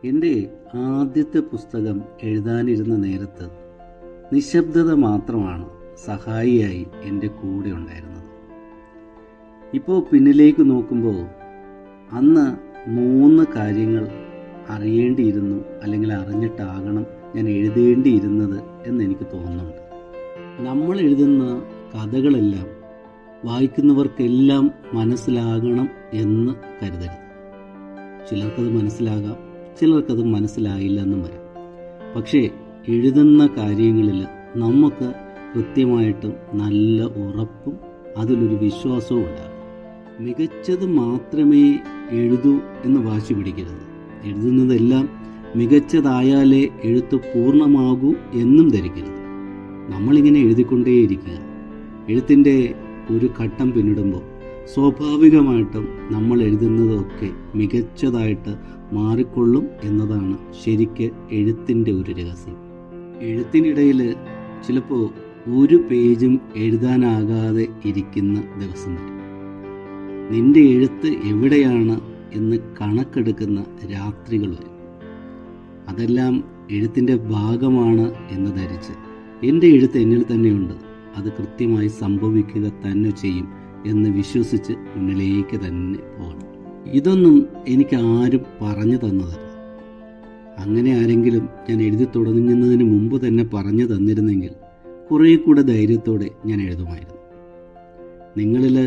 എൻ്റെ ആദ്യത്തെ പുസ്തകം എഴുതാനിരുന്ന നേരത്ത് നിശബ്ദത മാത്രമാണ് സഹായിയായി എൻ്റെ കൂടെ ഉണ്ടായിരുന്നത്. ഇപ്പോൾ പിന്നിലേക്ക് നോക്കുമ്പോൾ അന്ന് 3 കാര്യങ്ങൾ അറിയേണ്ടിയിരുന്നു, അല്ലെങ്കിൽ അറിഞ്ഞിട്ടാകണം ഞാൻ എഴുതേണ്ടിയിരുന്നത് എന്നെനിക്ക് തോന്നുന്നുണ്ട്. നമ്മൾ എഴുതുന്ന കഥകളെല്ലാം വായിക്കുന്നവർക്കെല്ലാം മനസ്സിലാകണം എന്ന് കരുതരുത്. ചിലർക്കത് മനസ്സിലാകാം, ചിലർക്കത് മനസ്സിലായില്ലെന്നും വരാം. പക്ഷേ എഴുതുന്ന കാര്യങ്ങളിൽ നമുക്ക് കൃത്യമായിട്ടും നല്ല ഉറപ്പും അതിലൊരു വിശ്വാസവും ഉണ്ടാകും. മികച്ചത് മാത്രമേ എഴുതൂ എന്ന് വാശി പിടിക്കരുത്. എഴുതുന്നതെല്ലാം മികച്ചതായാലേ എഴുത്ത് പൂർണ്ണമാകൂ എന്നും ധരിക്കരുത്. നമ്മളിങ്ങനെ എഴുതിക്കൊണ്ടേയിരിക്കുക. എഴുത്തിൻ്റെ ഒരു ഘട്ടം പിന്നിടുമ്പോൾ സ്വാഭാവികമായിട്ടും നമ്മൾ എഴുതുന്നതൊക്കെ മികച്ചതായിട്ട് മാറിക്കൊള്ളും എന്നതാണ് ശരിക്ക് എഴുത്തിൻ്റെ ഒരു രഹസ്യം. എഴുത്തിനിടയിൽ ചിലപ്പോൾ ഒരു പേജും എഴുതാനാകാതെ ഇരിക്കുന്ന ദിവസം വരും. നിന്റെ എഴുത്ത് എവിടെയാണ് എന്ന് കണക്കെടുക്കുന്ന രാത്രികൾ വരും. അതെല്ലാം എഴുത്തിൻ്റെ ഭാഗമാണ് എന്ന് ധരിച്ച് എൻ്റെ എഴുത്ത് എന്നിൽ തന്നെയുണ്ട്, അത് കൃത്യമായി സംഭവിക്കുക തന്നെ ചെയ്യും എന്ന് വിശ്വസിച്ച് മുന്നിലേക്ക് തന്നെ പോകണം. ഇതൊന്നും എനിക്ക് ആരും പറഞ്ഞു തന്നതല്ല. അങ്ങനെ ആരെങ്കിലും ഞാൻ എഴുതി തുടങ്ങുന്നതിന് മുമ്പ് തന്നെ പറഞ്ഞു തന്നിരുന്നെങ്കിൽ കുറേ കൂടെ ധൈര്യത്തോടെ ഞാൻ എഴുതുമായിരുന്നു. നിങ്ങളിൽ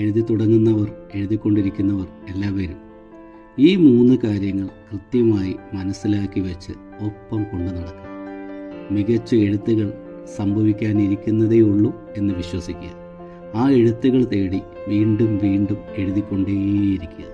എഴുതി തുടങ്ങുന്നവർ, എഴുതിക്കൊണ്ടിരിക്കുന്നവർ എല്ലാവരും ഈ 3 കാര്യങ്ങൾ കൃത്യമായി മനസ്സിലാക്കി വെച്ച് ഒപ്പം കൊണ്ടു നടക്കുക. മികച്ച എഴുത്തുകൾ സംഭവിക്കാനിരിക്കുന്നതേ ഉള്ളൂ എന്ന് വിശ്വസിക്കുക. ആ എഴുത്തുകൾ തേടി വീണ്ടും വീണ്ടും എഴുതിക്കൊണ്ടേയിരിക്കുക.